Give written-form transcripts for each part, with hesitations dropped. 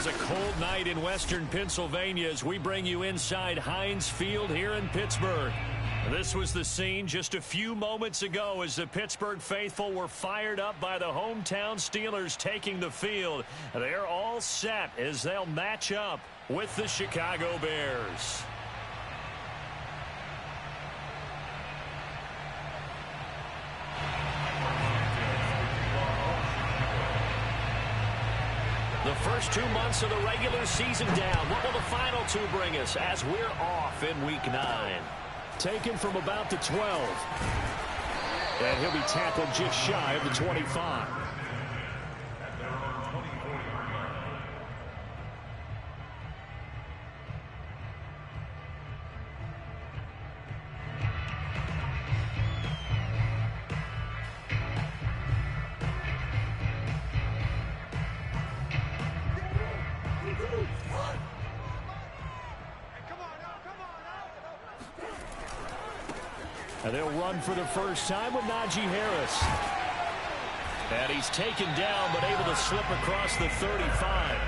is a cold night in western Pennsylvania as we bring you inside Heinz Field here in Pittsburgh. This was the scene just a few moments ago as the Pittsburgh faithful were fired up by the hometown Steelers taking the field. They're all set as they'll match up with the Chicago Bears. The first 2 months of the regular season down. What will the final two bring us as we're off in Week 9? Taken from about the 12. And he'll be tackled just shy of the 25. And they'll run for the first time with Najee Harris. And he's taken down, but able to slip across the 35.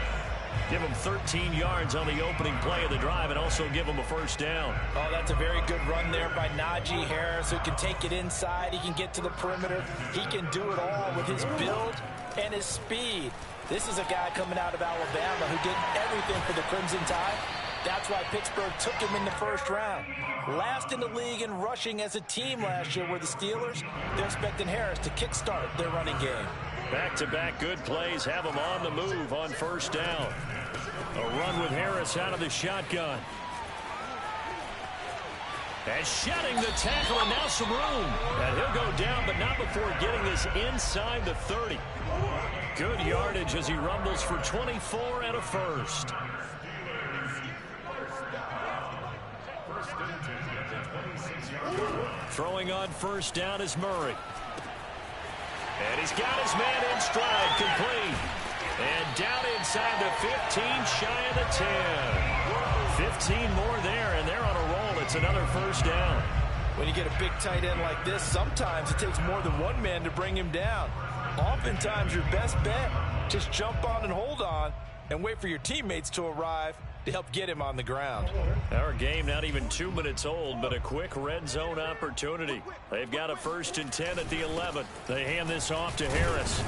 Give him 13 yards on the opening play of the drive and also give him a first down. Oh, that's a very good run there by Najee Harris, who can take it inside. He can get to the perimeter. He can do it all with his build and his speed. This is a guy coming out of Alabama who did everything for the Crimson Tide. That's why Pittsburgh took him in the first round. Last in the league in rushing as a team last year were the Steelers. They're expecting Harris to kickstart their running game. Back-to-back good plays have him on the move on first down. A run with Harris out of the shotgun. And shedding the tackle, and now some room. And he'll go down, but not before getting this inside the 30. Good yardage as he rumbles for 24 and a first. Throwing on first down is Murray. And he's got his man in stride, complete. And down inside the 15, shy of the 10. 15 more there, and they're on a roll. It's another first down. When you get a big tight end like this, sometimes it takes more than one man to bring him down. Oftentimes, your best bet, just jump on and hold on and wait for your teammates to arrive to help get him on the ground. Our game not even 2 minutes old, but a quick red zone opportunity. They've got a 1st and 10 at the 11. They hand this off to Harris.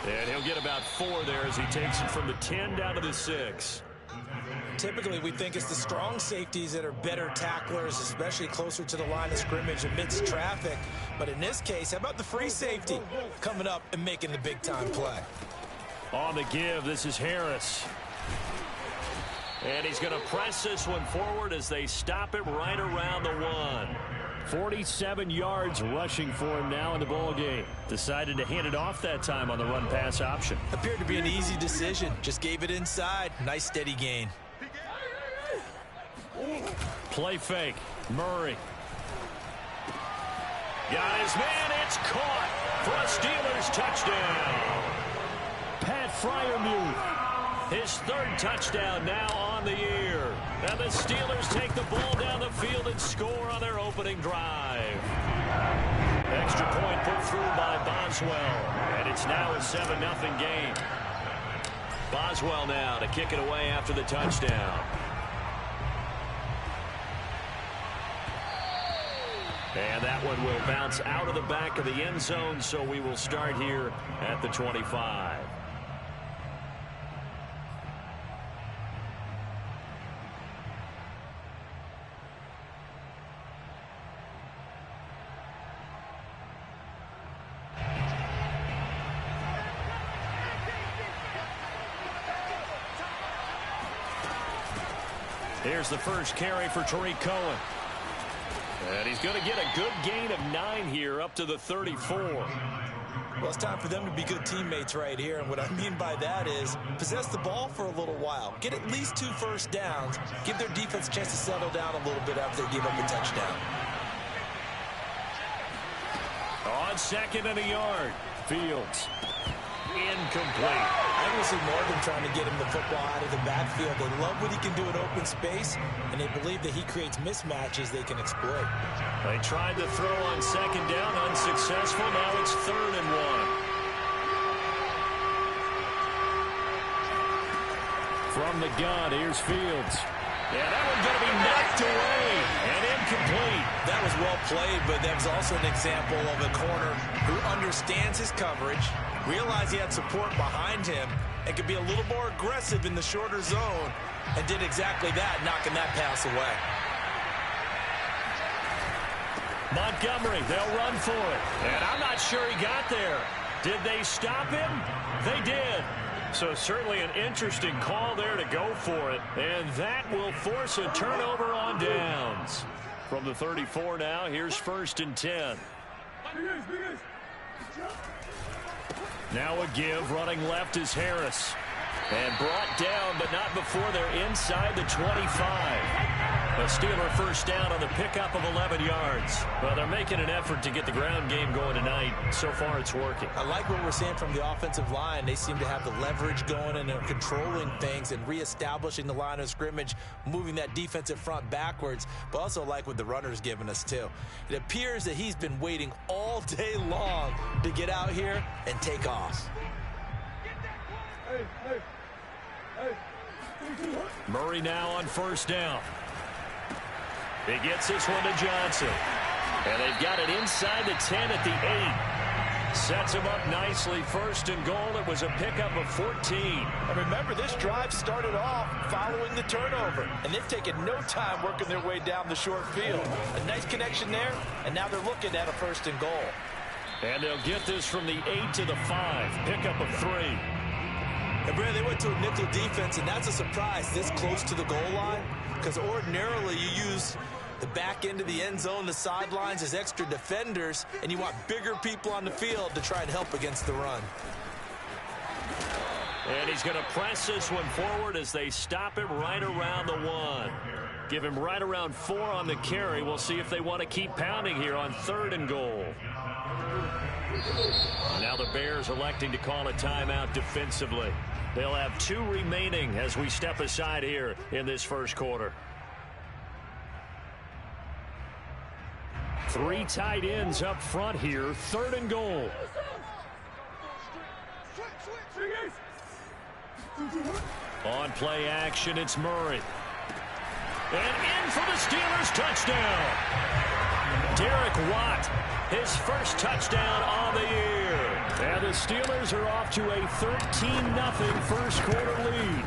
And he'll get about 4 there as he takes it from the 10 down to the 6. Typically, we think it's the strong safeties that are better tacklers, especially closer to the line of scrimmage amidst traffic. But in this case, how about the free safety coming up and making the big-time play? On the give, this is Harris. And he's going to press this one forward as they stop it right around the 1. 47 yards rushing for him now in the ball game. Decided to hand it off that time on the run-pass option. Appeared to be an easy decision. Just gave it inside. Nice steady gain. Play fake. Murray. Got his man. It's caught for a Steelers touchdown. Pat Freiermuth. His 3rd touchdown now on the year. And the Steelers take the ball down the field and score on their opening drive. Extra point put through by Boswell. And it's now a 7-0 game. Boswell now to kick it away after the touchdown. And that one will bounce out of the back of the end zone, so we will start here at the 25. Here's the first carry for Tariq Cohen. And he's going to get a good gain of 9 here up to the 34. Well, it's time for them to be good teammates right here. And what I mean by that is possess the ball for a little while. Get at least 2 first downs. Give their defense a chance to settle down a little bit after they give up a touchdown. On 2nd and a yard. Fields. Incomplete. I want to see Morgan trying to get him the football out of the backfield. They love what he can do in open space, and they believe that he creates mismatches they can exploit. They tried to throw on 2nd down, unsuccessful. Now it's 3rd and 1. From the gun, here's Fields. Yeah, that one's going to be knocked away and incomplete. That was well played, but that was also an example of a corner who understands his coverage, realized he had support behind him, and could be a little more aggressive in the shorter zone, and did exactly that, knocking that pass away. Montgomery, they'll run for it. And I'm not sure he got there. Did they stop him? They did. So certainly an interesting call there to go for it. And that will force a turnover on downs. From the 34 now, here's 1st and 10. Now a give, running left is Harris. And brought down, but not before they're inside the 25. A Steeler first down on the pickup of 11 yards. Well, they're making an effort to get the ground game going tonight. So far, it's working. I like what we're seeing from the offensive line. They seem to have the leverage going and they're controlling things and reestablishing the line of scrimmage, moving that defensive front backwards, but also like what the runner's giving us, too. It appears that he's been waiting all day long to get out here and take off. Murray now on 1st down. He gets this one to Johnson. And they've got it inside the 10 at the 8. Sets him up nicely. 1st and goal. It was a pickup of 14. And remember, this drive started off following the turnover. And they've taken no time working their way down the short field. A nice connection there. And now they're looking at a 1st and goal. And they'll get this from the 8 to the 5. Pickup of 3. And Brad, they went to a nickel defense, and that's a surprise this close to the goal line, because ordinarily you use the back end of the end zone, the sidelines as extra defenders, and you want bigger people on the field to try and help against the run. And he's going to press this one forward as they stop him right around the 1. Give him right around 4 on the carry. We'll see if they want to keep pounding here on 3rd and goal. Now the Bears electing to call a timeout defensively. They'll have 2 remaining as we step aside here in this first quarter. 3 tight ends up front here. 3rd and goal. On play action, it's Murray. And in for the Steelers touchdown. Derek Watt, his first touchdown on the year. And the Steelers are off to a 13-0 first quarter lead.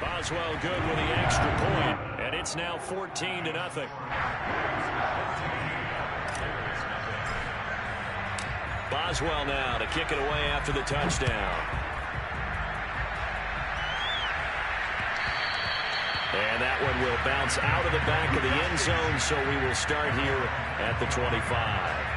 Boswell good with the extra point, and it's now 14-0. Boswell now to kick it away after the touchdown. And that one will bounce out of the back of the end zone, so we will start here at the 25.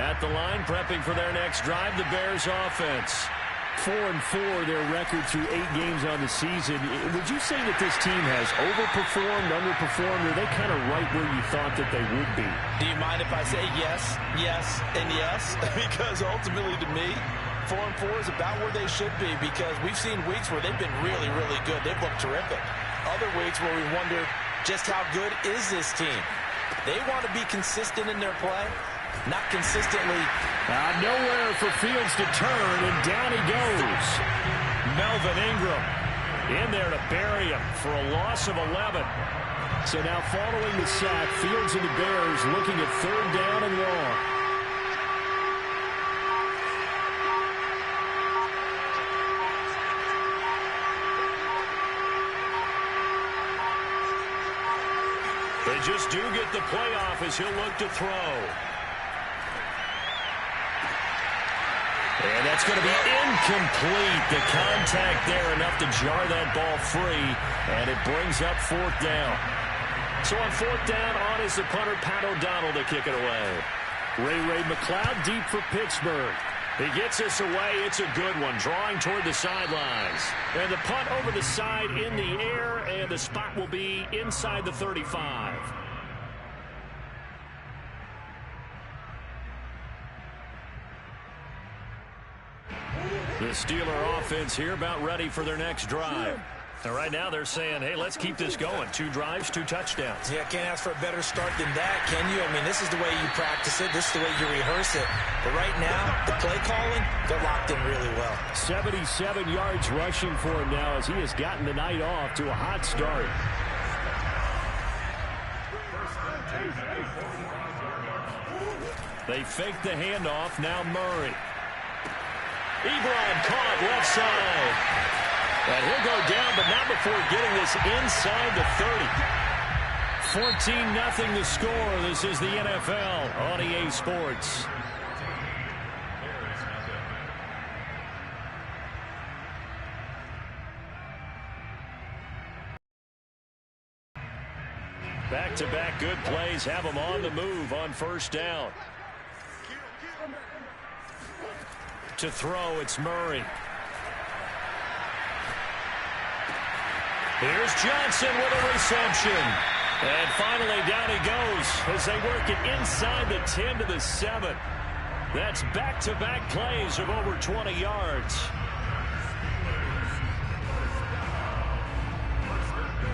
At the line, prepping for their next drive, the Bears offense. 4-4, their record through 8 games on the season. Would you say that this team has overperformed, underperformed, or are they kind of right where you thought that they would be? Do you mind if I say yes, yes, and yes? Because ultimately to me, 4-4 is about where they should be, because we've seen weeks where they've been really, really good. They've looked terrific. Other weeks where we wondered just how good is this team? They want to be consistent in their play. Not consistently. Nowhere for Fields to turn, and down he goes. Melvin Ingram in there to bury him for a loss of 11. So now following the sack, Fields and the Bears looking at 3rd down and long. They just do get the playoff as he'll look to throw. And that's going to be incomplete. The contact there enough to jar that ball free, and it brings up 4th down. So on 4th down, on is the punter, Pat O'Donnell, to kick it away. Ray McLeod deep for Pittsburgh. He gets this away. It's a good one, drawing toward the sidelines. And the punt over the side in the air, and the spot will be inside the 35. The Steeler offense here about ready for their next drive. And right now they're saying, hey, let's keep this going. 2 drives, 2 touchdowns. Yeah, can't ask for a better start than that, can you? I mean, this is the way you practice it. This is the way you rehearse it. But right now, the play calling, they're locked in really well. 77 yards rushing for him now as he has gotten the night off to a hot start. They fake the handoff. Now Murray. Ebron caught left side. And he'll go down, but not before getting this inside the 30. 14-0 the score. This is the NFL on EA Sports. Back-to-back good plays have them on the move on first down. To throw, it's Murray. Here's Johnson with a reception. And finally down he goes as they work it inside the 10 to the 7. That's back-to-back plays of over 20 yards.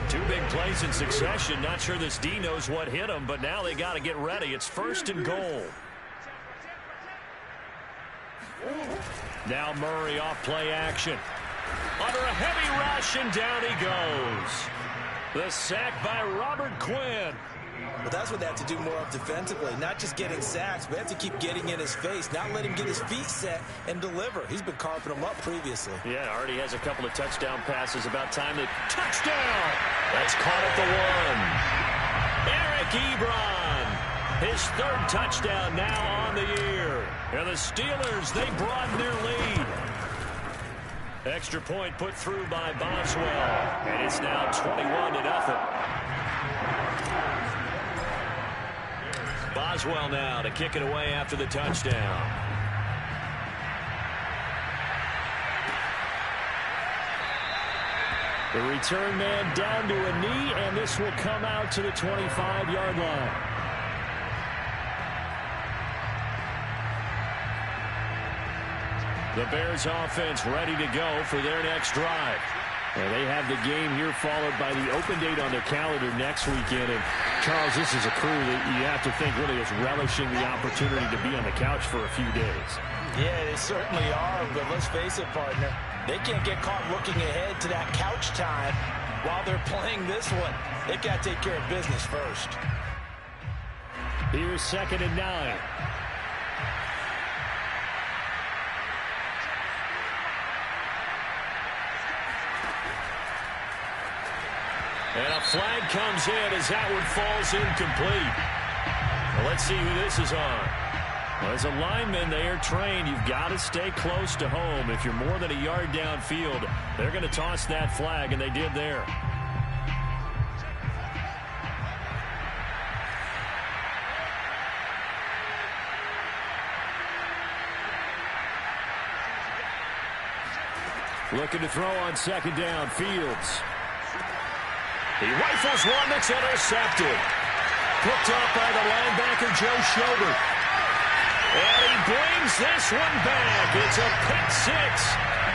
2 big plays in succession. Not sure this D knows what hit him, but now they got to get ready. It's 1st and goal. Now Murray off play action. Under a heavy rush, and down he goes. The sack by Robert Quinn. Well, that's what they have to do more of defensively. Not just getting sacks, but they have to keep getting in his face. Not let him get his feet set and deliver. He's been carping them up previously. Yeah, already has a couple of touchdown passes. About time to touchdown. That's caught at the 1. Eric Ebron. His 3rd touchdown now on the year. And the Steelers, they broaden their lead. Extra point put through by Boswell. And it's now 21-0. Boswell now to kick it away after the touchdown. The return man down to a knee, and this will come out to the 25-yard line. The Bears offense ready to go for their next drive. And they have the game here followed by the open date on their calendar next weekend. And Charles, this is a crew that you have to think really is relishing the opportunity to be on the couch for a few days. Yeah, they certainly are, but let's face it, partner. They can't get caught looking ahead to that couch time while they're playing this one. They've got to take care of business first. Here's 2nd and 9. And a flag comes in as that one falls incomplete. Well, let's see who this is on. Well, as a lineman, they are trained. You've got to stay close to home. If you're more than a yard downfield, they're going to toss that flag, and they did there. Looking to throw on 2nd down, Fields. He rifles one that's intercepted. Picked up by the linebacker, Joe Schobert. And he brings this one back. It's a pick 6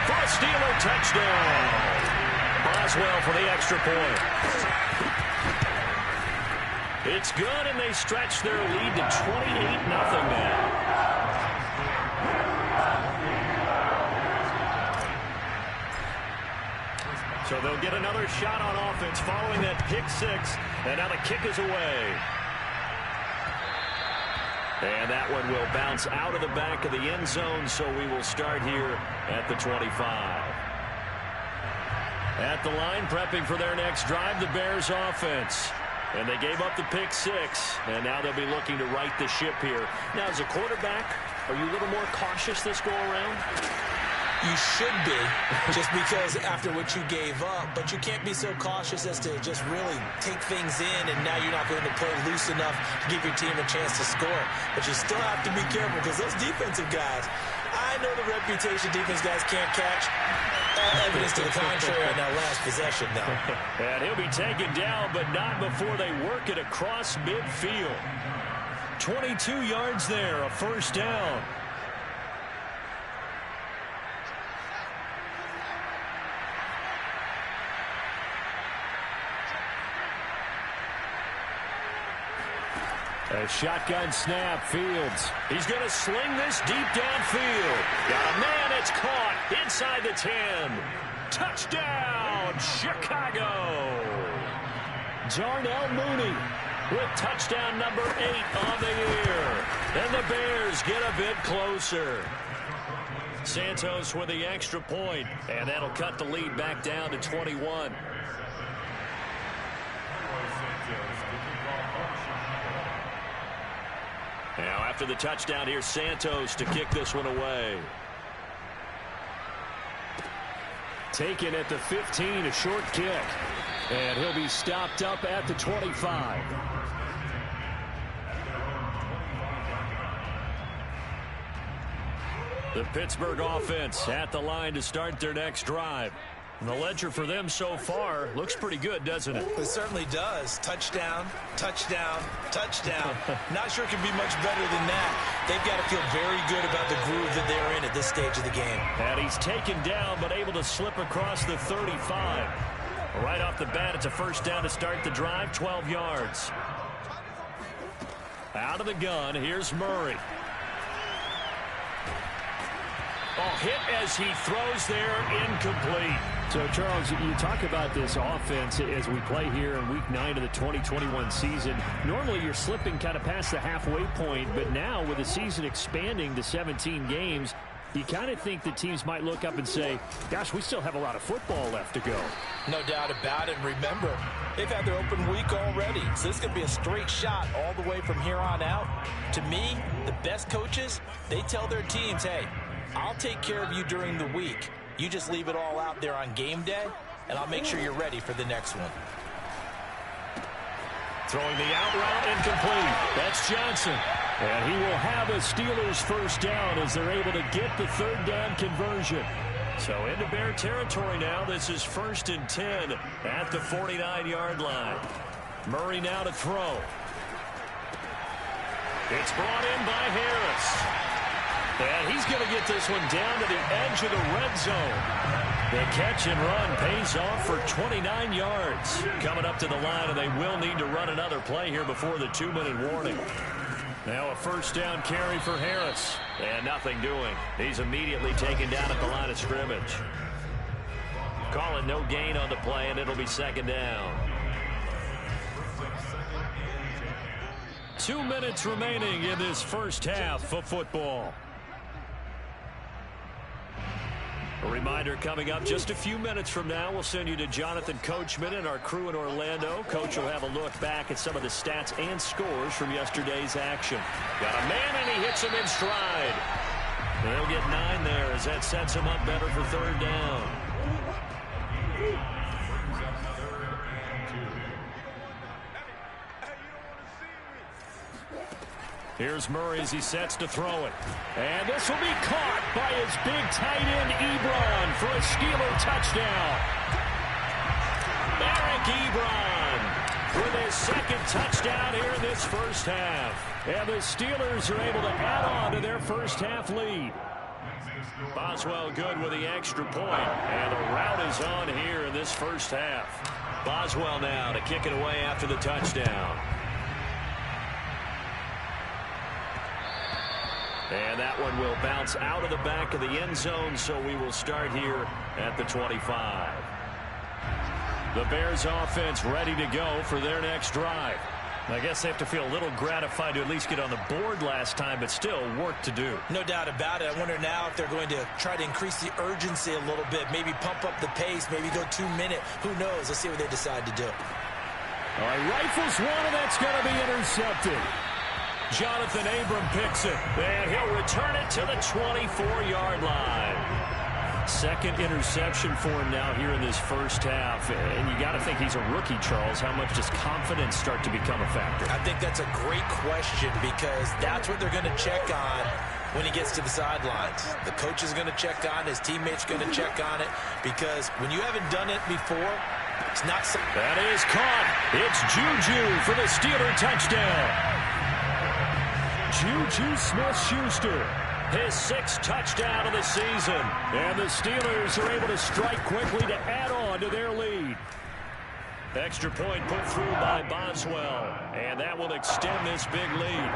for a Steeler touchdown. Boswell for the extra point. It's good, and they stretch their lead to 28-0 now. So they'll get another shot on offense following that pick 6. And now the kick is away. And that one will bounce out of the back of the end zone, so we will start here at the 25. At the line, prepping for their next drive, the Bears offense. And they gave up the pick 6, and now they'll be looking to right the ship here. Now, as a quarterback, are you a little more cautious this go-around? You should be, just because after what you gave up, but you can't be so cautious as to just really take things in, and now you're not going to play loose enough to give your team a chance to score. But you still have to be careful, because those defensive guys, I know the reputation defense guys can't catch. Evidence to the contrary on that last possession, though. And he'll be taken down, but not before they work it across midfield. 22 yards there, a first down. A shotgun snap, Fields. He's going to sling this deep downfield. Got a man, it's caught inside the 10. Touchdown, Chicago. Darnell Mooney with touchdown number 8 on the year. And the Bears get a bit closer. Santos with the extra point, and that'll cut the lead back down to 21. Now after the touchdown, here's Santos to kick this one away. Taken at the 15, a short kick. And he'll be stopped up at the 25. The Pittsburgh offense at the line to start their next drive. And the ledger for them so far looks pretty good, doesn't it? It certainly does. Touchdown, touchdown, touchdown. Not sure it can be much better than that. They've got to feel very good about the groove that they're in at this stage of the game. And he's taken down but able to slip across the 35. Right off the bat, it's a first down to start the drive, 12 yards. Out of the gun, here's Murray. Oh, hit as he throws there, incomplete. So, Charles, you talk about this offense as we play here in Week 9 of the 2021 season. Normally, you're slipping kind of past the halfway point, but now with the season expanding to 17 games, you kind of think the teams might look up and say, gosh, we still have a lot of football left to go. No doubt about it. And remember, they've had their open week already, so this is going to be a straight shot all the way from here on out. To me, the best coaches, they tell their teams, hey, I'll take care of you during the week. You just leave it all out there on game day, and I'll make sure you're ready for the next one. Throwing the out route, incomplete. That's Johnson. And he will have a Steelers first down as they're able to get the third down conversion. So into Bear territory now. This is 1st and 10 at the 49-yard line. Murray now to throw. It's brought in by Harris. And he's going to get this one down to the edge of the red zone. The catch and run pays off for 29 yards. Coming up to the line, and they will need to run another play here before the 2-minute warning. Now a first down carry for Harris. And nothing doing. He's immediately taken down at the line of scrimmage. Calling no gain on the play, and it'll be second down. 2 minutes remaining in this first half of football. A reminder coming up just a few minutes from now. We'll send you to Jonathan Coachman and our crew in Orlando. Coach will have a look back at some of the stats and scores from yesterday's action. Got a man, and he hits him in stride. They'll get 9 there as that sets him up better for third down. Here's Murray as he sets to throw it. And this will be caught by his big tight end, Ebron, for a Steeler touchdown. Eric Ebron with his second touchdown here in this first half. And the Steelers are able to add on to their first half lead. Boswell good with the extra point. And the route is on here in this first half. Boswell now to kick it away after the touchdown. And that one will bounce out of the back of the end zone, so we will start here at the 25. The Bears offense ready to go for their next drive. I guess they have to feel a little gratified to at least get on the board last time, but still work to do. No doubt about it. I wonder now if they're going to try to increase the urgency a little bit, maybe pump up the pace, maybe go 2-minute. Who knows? Let's see what they decide to do. All right, rifles one, and that's going to be intercepted. Jonathan Abram picks it, and he'll return it to the 24-yard line. Second interception for him now here in this first half. And you got to think he's a rookie, Charles. How much does confidence start to become a factor? I think that's a great question because that's what they're going to check on when he gets to the sidelines. The coach is going to check on, his teammates going to check on it, because when you haven't done it before, it's not so. That is caught. It's Juju for the Steeler touchdown. Juju Smith-Schuster, his 6th touchdown of the season. And the Steelers are able to strike quickly to add on to their lead. Extra point put through by Boswell. And that will extend this big lead.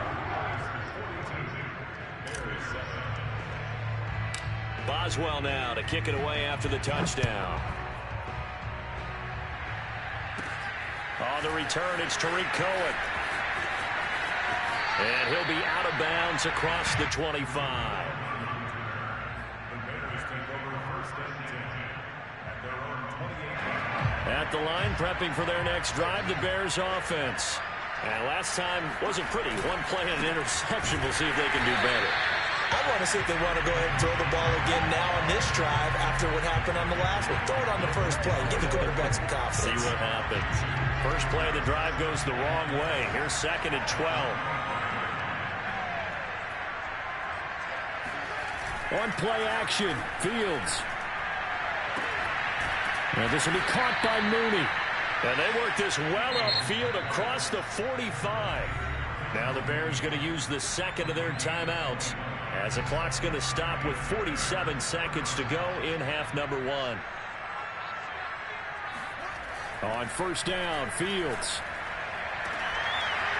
Boswell now to kick it away after the touchdown. On the return, it's Tariq Cohen. And he'll be out of bounds across the 25. At the line, prepping for their next drive, the Bears offense. And last time wasn't pretty. One play and an interception. We'll see if they can do better. I want to see if they want to go ahead and throw the ball again now on this drive after what happened on the last one. Throw it on the first play. Give the quarterback some confidence. See what happens. First play of the drive goes the wrong way. Here's 2nd and 12. On play action, Fields. And this will be caught by Mooney. And they work this well upfield across the 45. Now the Bears going to use the second of their timeouts as the clock's going to stop with 47 seconds to go in half number 1. On first down, Fields.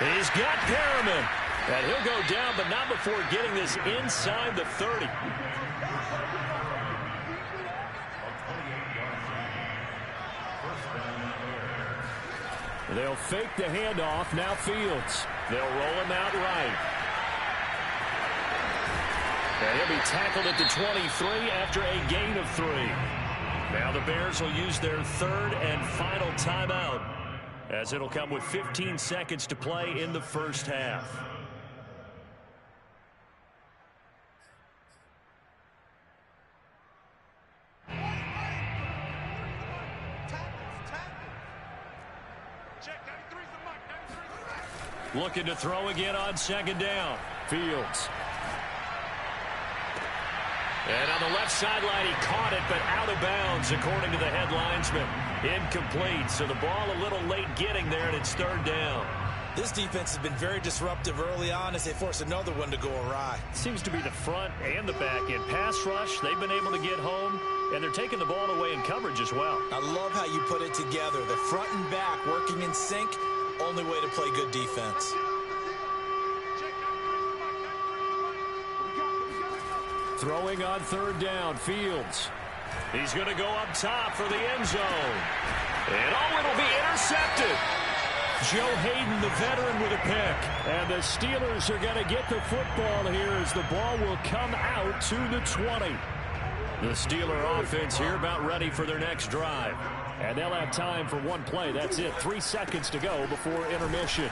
He's got Perriman. And he'll go down, but not before getting this inside the 30. They'll fake the handoff. Now Fields. They'll roll him out right. And he'll be tackled at the 23 after a gain of 3. Now the Bears will use their third and final timeout, as it'll come with 15 seconds to play in the first half. Looking to throw again on 2nd down. Fields. And on the left sideline, he caught it, but out of bounds, according to the head linesman. Incomplete, so the ball a little late getting there, and it's 3rd down. This defense has been very disruptive early on as they force another one to go awry. Seems to be the front and the back end. Pass rush, they've been able to get home, and they're taking the ball away in coverage as well. I love how you put it together. The front and back working in sync. Only way to play good defense. Throwing on 3rd down, Fields. He's going to go up top for the end zone. And it'll be intercepted. Joe Hayden, the veteran, with a pick. And the Steelers are going to get the football here as the ball will come out to the 20. The Steeler offense here about ready for their next drive. And they'll have time for one play. That's it. 3 seconds to go before intermission.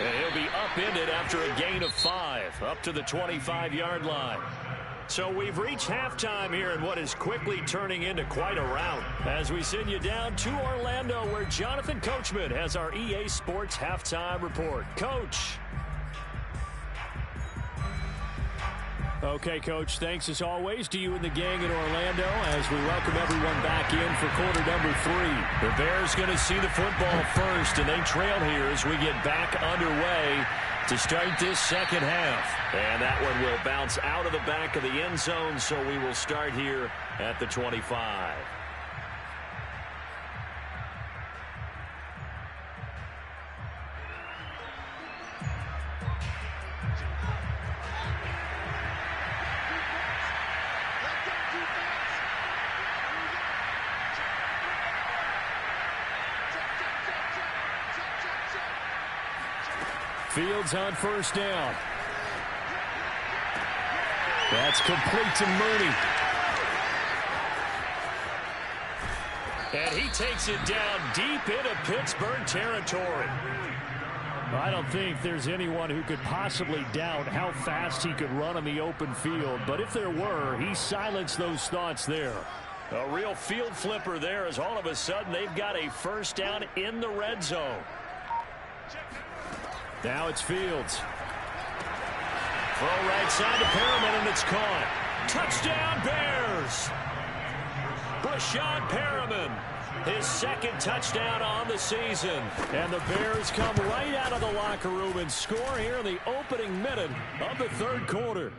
And he'll be upended after a gain of 5 up to the 25-yard line. So we've reached halftime here in what is quickly turning into quite a rout as we send you down to Orlando, where Jonathan Coachman has our EA Sports halftime report. Coach. Okay, Coach, thanks as always to you and the gang in Orlando as we welcome everyone back in for quarter number 3. The Bears going to see the football first, and they trail here as we get back underway to start this second half. And that one will bounce out of the back of the end zone, so we will start here at the 25. Fields on first down. That's complete to Mooney. And he takes it down deep into Pittsburgh territory. I don't think there's anyone who could possibly doubt how fast he could run on the open field. But if there were, he silenced those thoughts there. A real field flipper there as all of a sudden they've got a first down in the red zone. Now it's Fields. Throw right side to Perriman, and it's caught. Touchdown, Bears! Breshad Perriman, his second touchdown on the season. And the Bears come right out of the locker room and score here in the opening minute of the third quarter.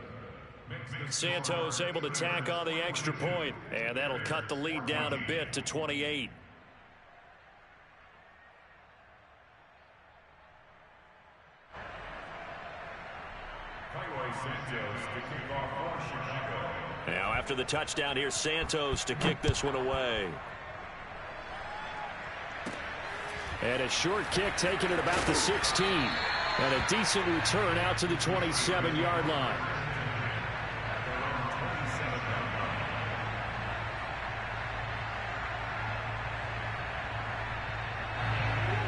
Santos able to tack on the extra point, and that'll cut the lead down a bit to 28. Now after the touchdown, here's Santos to kick this one away. And a short kick taken at about the 16. And a decent return out to the 27-yard line.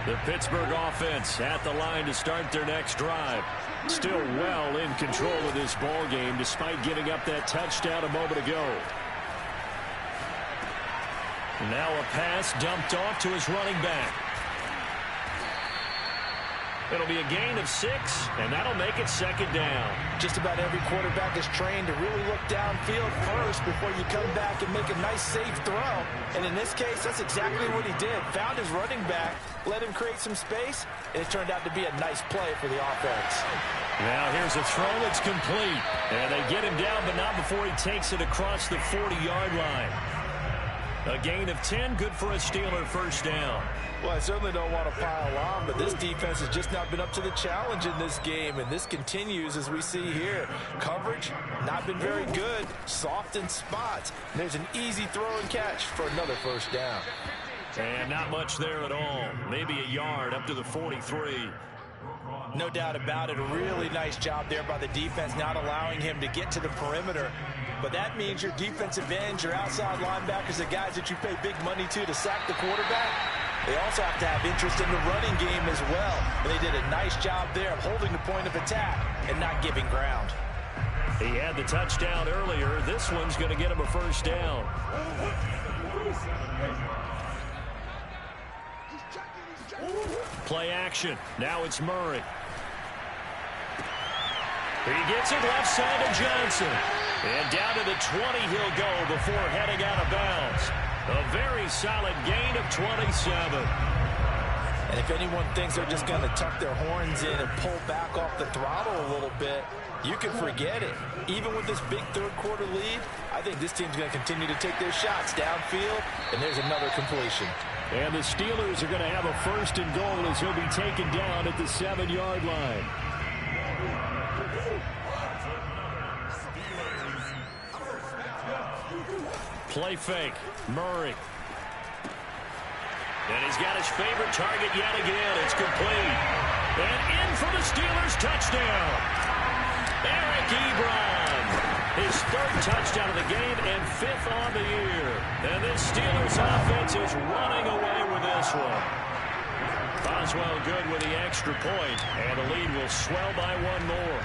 The Pittsburgh offense at the line to start their next drive. Still well in control of this ball game despite giving up that touchdown a moment ago. And now a pass dumped off to his running back. It'll be a gain of 6, and that'll make it second down. Just about every quarterback is trained to really look downfield first before you come back and make a nice, safe throw. And in this case, that's exactly what he did. Found his running back, let him create some space, and it turned out to be a nice play for the offense. Now here's a throw that's complete. And they get him down, but not before he takes it across the 40-yard line. A gain of 10, good for a Steeler first down. Well, I certainly don't want to pile on, but this defense has just not been up to the challenge in this game, and this continues as we see here. Coverage, not been very good, soft in spots. And there's an easy throw and catch for another first down. And not much there at all. Maybe a yard up to the 43. No doubt about it. A really nice job there by the defense, not allowing him to get to the perimeter. But that means your defensive ends, your outside linebackers, the guys that you pay big money to sack the quarterback, they also have to have interest in the running game as well. And they did a nice job there of holding the point of attack and not giving ground. He had the touchdown earlier. This one's going to get him a first down. Play action. Now it's Murray. He gets it left side to Johnson. And down to the 20 he'll go before heading out of bounds. A very solid gain of 27. And if anyone thinks they're just going to tuck their horns in and pull back off the throttle a little bit, you can forget it. Even with this big third-quarter lead, I think this team's going to continue to take their shots downfield, and there's another completion. And the Steelers are going to have a first and goal as he'll be taken down at the 7-yard line. Play fake. Murray. And he's got his favorite target yet again. It's complete. And in for the Steelers touchdown. Eric Ebron. His third touchdown of the game and 5th on the year. And this Steelers offense is running away with this one. Boswell good with the extra point. And the lead will swell by one more.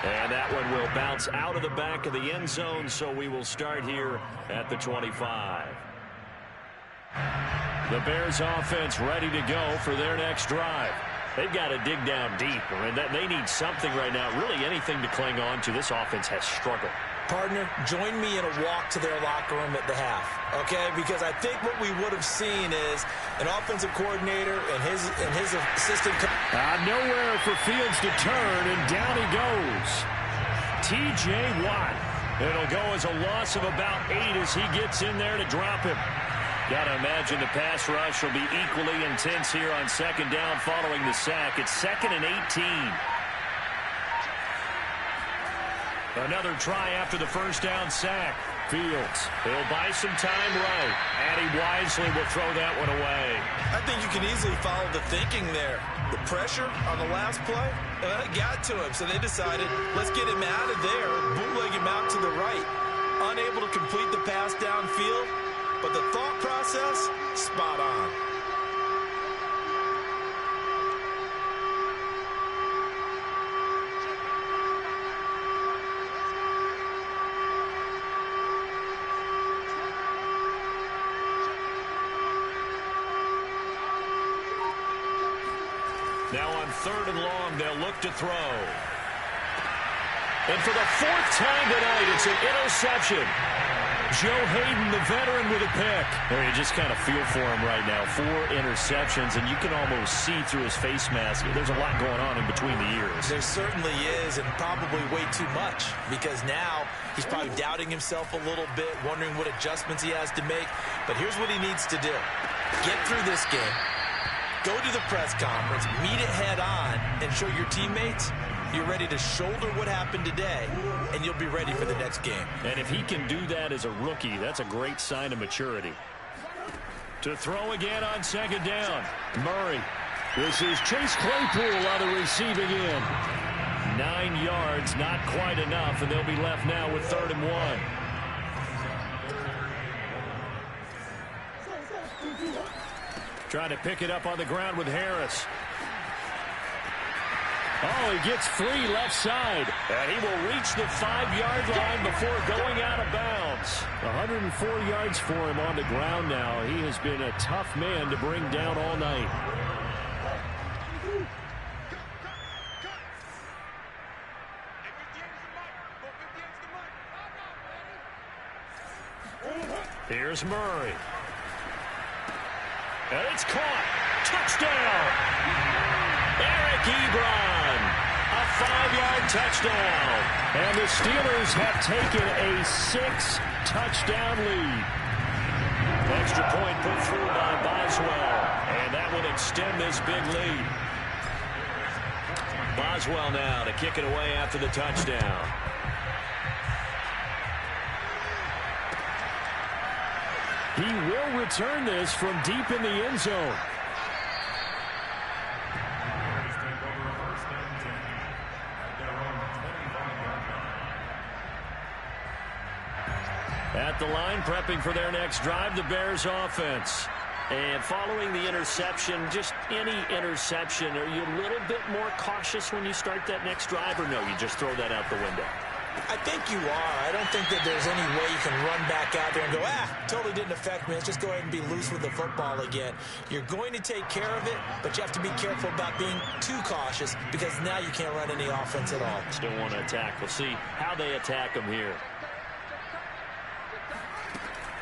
And that one will bounce out of the back of the end zone, so we will start here at the 25. The Bears offense ready to go for their next drive. They've got to dig down deep. I mean, they need something right now, really anything to cling on to. This offense has struggled. Partner, join me in a walk to their locker room at the half, okay? Because I think what we would have seen is an offensive coordinator and his assistant. Nowhere for Fields to turn, and down he goes. T.J. Watt. It'll go as a loss of about 8 as he gets in there to drop him. Got to imagine the pass rush will be equally intense here on second down following the sack. It's 2nd and 18. Another try after the first down sack. Fields, he'll buy some time right. And he wisely will throw that one away. I think you can easily follow the thinking there. The pressure on the last play, got to him. So they decided, let's get him out of there, bootleg him out to the right. Unable to complete the pass downfield, but the thought process, spot on. Now on 3rd and long, they'll look to throw. And for the 4th time tonight, it's an interception. Joe Hayden, the veteran, with a pick. You just kind of feel for him right now. 4 interceptions, and you can almost see through his face mask. There's a lot going on in between the ears. There certainly is, and probably way too much, because now he's probably doubting himself a little bit, wondering what adjustments he has to make. But here's what he needs to do. Get through this game. Go to the press conference, meet it head on, and show your teammates you're ready to shoulder what happened today, and you'll be ready for the next game. And if he can do that as a rookie, that's a great sign of maturity. To throw again on second down, Murray. This is Chase Claypool on the receiving end. 9 yards, not quite enough, and they'll be left now with 3rd and 1. Trying to pick it up on the ground with Harris. Oh, he gets free left side. And he will reach the 5-yard line before going out of bounds. 104 yards for him on the ground now. He has been a tough man to bring down all night. Here's Murray. And it's caught. Touchdown. Eric Ebron. A 5-yard touchdown. And the Steelers have taken a 6-touchdown lead. Extra point put through by Boswell. And that will extend this big lead. Boswell now to kick it away after the touchdown. He will return this from deep in the end zone. At the line, prepping for their next drive, the Bears offense. And following the interception, just any interception, are you a little bit more cautious when you start that next drive, or no, you just throw that out the window? I think you are. I don't think that there's any way you can run back out there and go, totally didn't affect me. Let's just go ahead and be loose with the football again. You're going to take care of it, but you have to be careful about being too cautious because now you can't run any offense at all. Still want to attack. We'll see how they attack them here.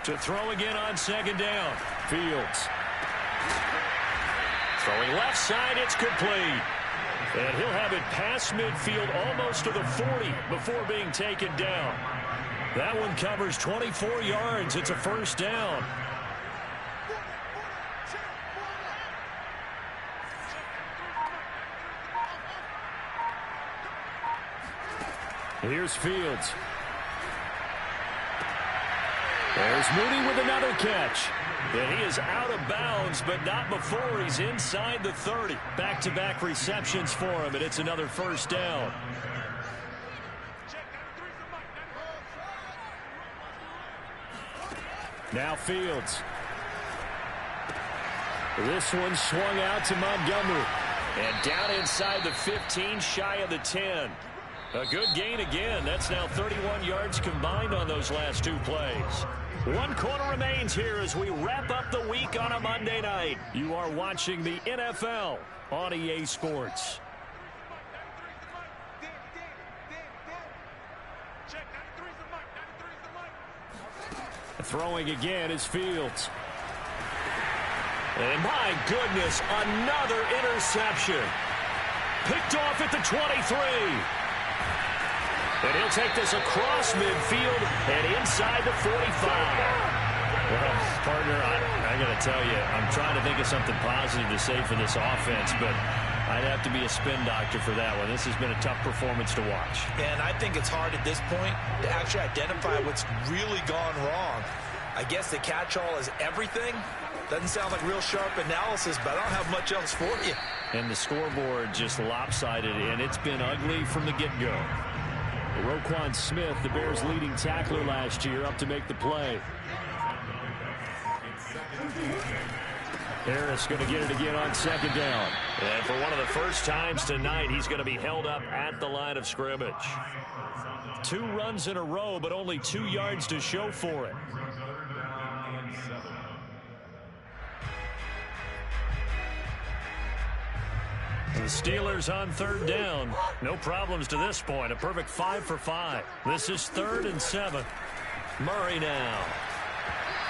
To throw again on second down. Fields. Throwing left side, it's complete. And he'll have it past midfield almost to the 40 before being taken down. That one covers 24 yards. It's a first down. Here's Fields. There's Mooney with another catch. And he is out of bounds, but not before he's inside the 30. Back-to-back receptions for him, and it's another first down. Now Fields. This one swung out to Montgomery. And down inside the 15, shy of the 10. A good gain again. That's now 31 yards combined on those last 2 plays. 1 quarter remains here as we wrap up the week on a Monday night. You are watching the NFL on EA Sports. Throwing again is Fields. And my goodness, another interception. Picked off at the 23. And he'll take this across midfield and inside the 45. Well, partner, I got to tell you, I'm trying to think of something positive to say for this offense, but I'd have to be a spin doctor for that one. This has been a tough performance to watch. And I think it's hard at this point to actually identify what's really gone wrong. I guess the catch-all is everything. Doesn't sound like real sharp analysis, but I don't have much else for you. And the scoreboard just lopsided, and it's been ugly from the get-go. Roquan Smith, the Bears' leading tackler last year, up to make the play. Harris going to get it again on second down. And for one of the first times tonight, he's going to be held up at the line of scrimmage. 2 runs in a row, but only 2 yards to show for it. The Steelers on third down. No problems to this point. A perfect 5 for 5. This is 3rd and 7. Murray now.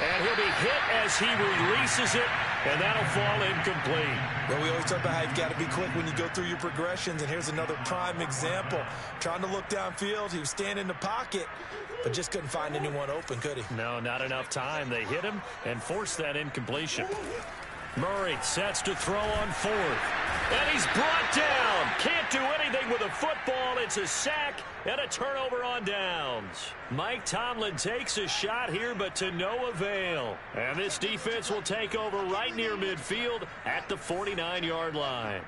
And he'll be hit as he releases it, and that'll fall incomplete. Well, we always talk about how you've got to be quick when you go through your progressions, and here's another prime example. Trying to look downfield, he was standing in the pocket, but just couldn't find anyone open, could he? No, not enough time. They hit him and forced that incompletion. Murray sets to throw on fourth. And he's brought down. Can't do anything with a football. It's a sack and a turnover on downs. Mike Tomlin takes a shot here, but to no avail. And this defense will take over right near midfield at the 49-yard line.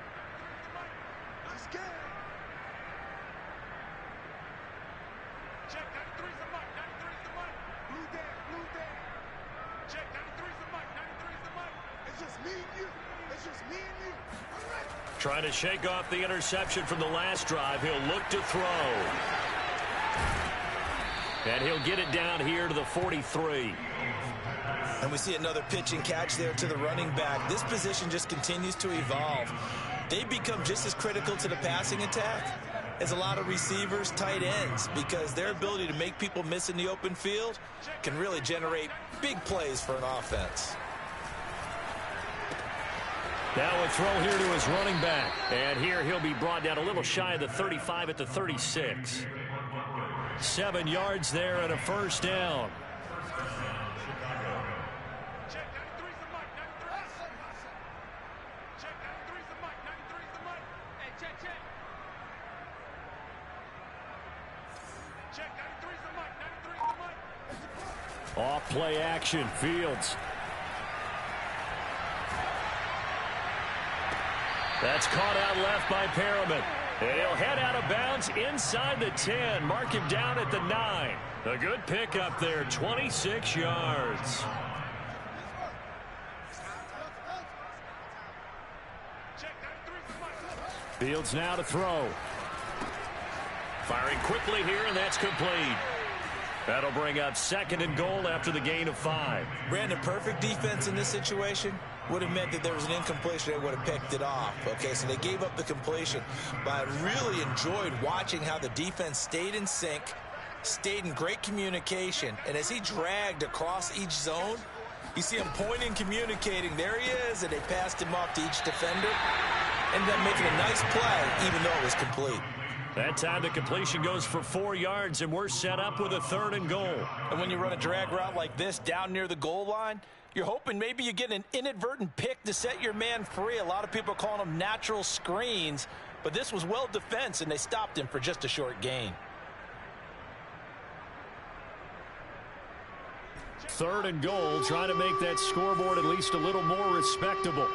Trying to shake off the interception from the last drive. He'll look to throw. And he'll get it down here to the 43. And we see another pitch and catch there to the running back. This position just continues to evolve. They become just as critical to the passing attack as a lot of receivers, tight ends, because their ability to make people miss in the open field can really generate big plays for an offense. Now a throw here to his running back. And here he'll be brought down a little shy of the 35 at the 36. 7 yards there and a first down. Off play action, Fields. That's caught out left by Perriman. And he'll head out of bounds inside the 10. Mark him down at the 9. A good pickup there, 26 yards. Fields now to throw. Firing quickly here, and that's complete. That'll bring up 2nd and goal after the gain of 5. Brandon, perfect defense in this situation would have meant that there was an incompletion. They would have picked it off. Okay, so they gave up the completion. But I really enjoyed watching how the defense stayed in sync, stayed in great communication. And as he dragged across each zone, you see him pointing, communicating. There he is, and they passed him off to each defender. Ended up making a nice play, even though it was complete. That time the completion goes for 4 yards, and we're set up with a 3rd and goal. And when you run a drag route like this down near the goal line, you're hoping maybe you get an inadvertent pick to set your man free. A lot of people are calling them natural screens, but this was well defense, and they stopped him for just a short gain. 3rd and goal, trying to make that scoreboard at least a little more respectable.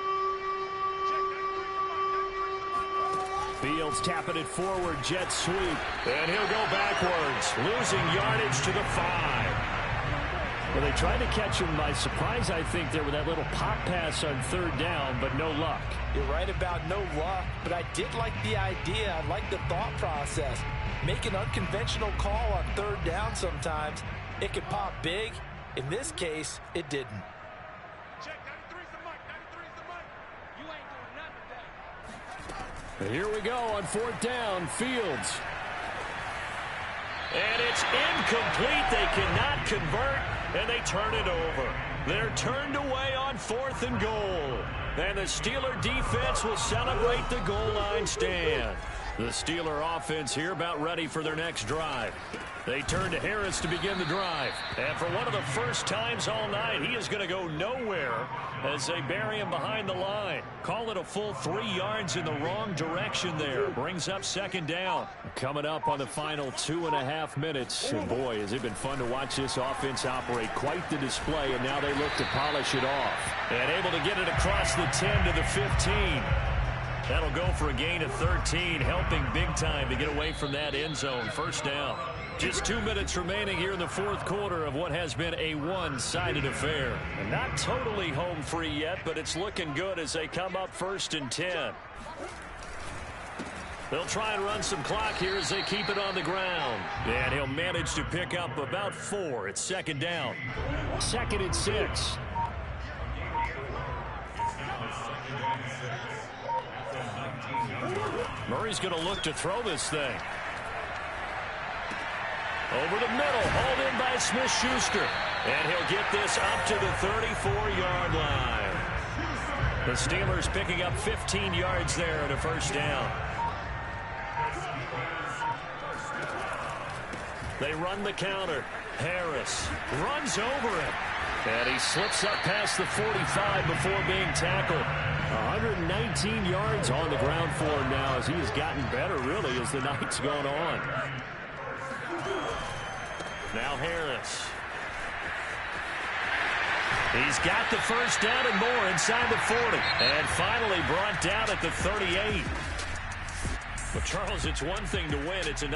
Fields tapping it forward, jet sweep, and he'll go backwards, losing yardage to the 5. Well, they tried to catch him by surprise, I think, there with that little pop pass on 3rd down, but no luck. You're right about no luck, but I did like the idea. I like the thought process. Make an unconventional call on 3rd down sometimes. It could pop big. In this case, it didn't. Here we go on 4th down, Fields. And it's incomplete. They cannot convert, and they turn it over. They're turned away on 4th and goal. And the Steeler defense will celebrate the goal line stand. The Steeler offense here about ready for their next drive. They turn to Harris to begin the drive. And for one of the first times all night, he is going to go nowhere as they bury him behind the line. Call it a full 3 yards in the wrong direction there. Brings up 2nd down. Coming up on the final 2.5 minutes. And boy, has it been fun to watch this offense operate. Quite the display, and now they look to polish it off. And able to get it across the 10 to the 15. That'll go for a gain of 13, helping big time to get away from that end zone. 1st down. Just 2 minutes remaining here in the 4th quarter of what has been a one-sided affair. And not totally home free yet, but it's looking good as they come up 1st and 10. They'll try and run some clock here as they keep it on the ground. And he'll manage to pick up about 4. It's 2nd down. 2nd and 6. Murray's going to look to throw this thing. Over the middle, hauled in by Smith-Schuster. And he'll get this up to the 34-yard line. The Steelers picking up 15 yards there at a 1st down. They run the counter. Harris runs over him. And he slips up past the 45 before being tackled. 119 yards on the ground for him now as he has gotten better, really, as the night's gone on. Now Harris. He's got the first down and more inside the 40. And finally brought down at the 38. But, Charles, it's one thing to win. It's another.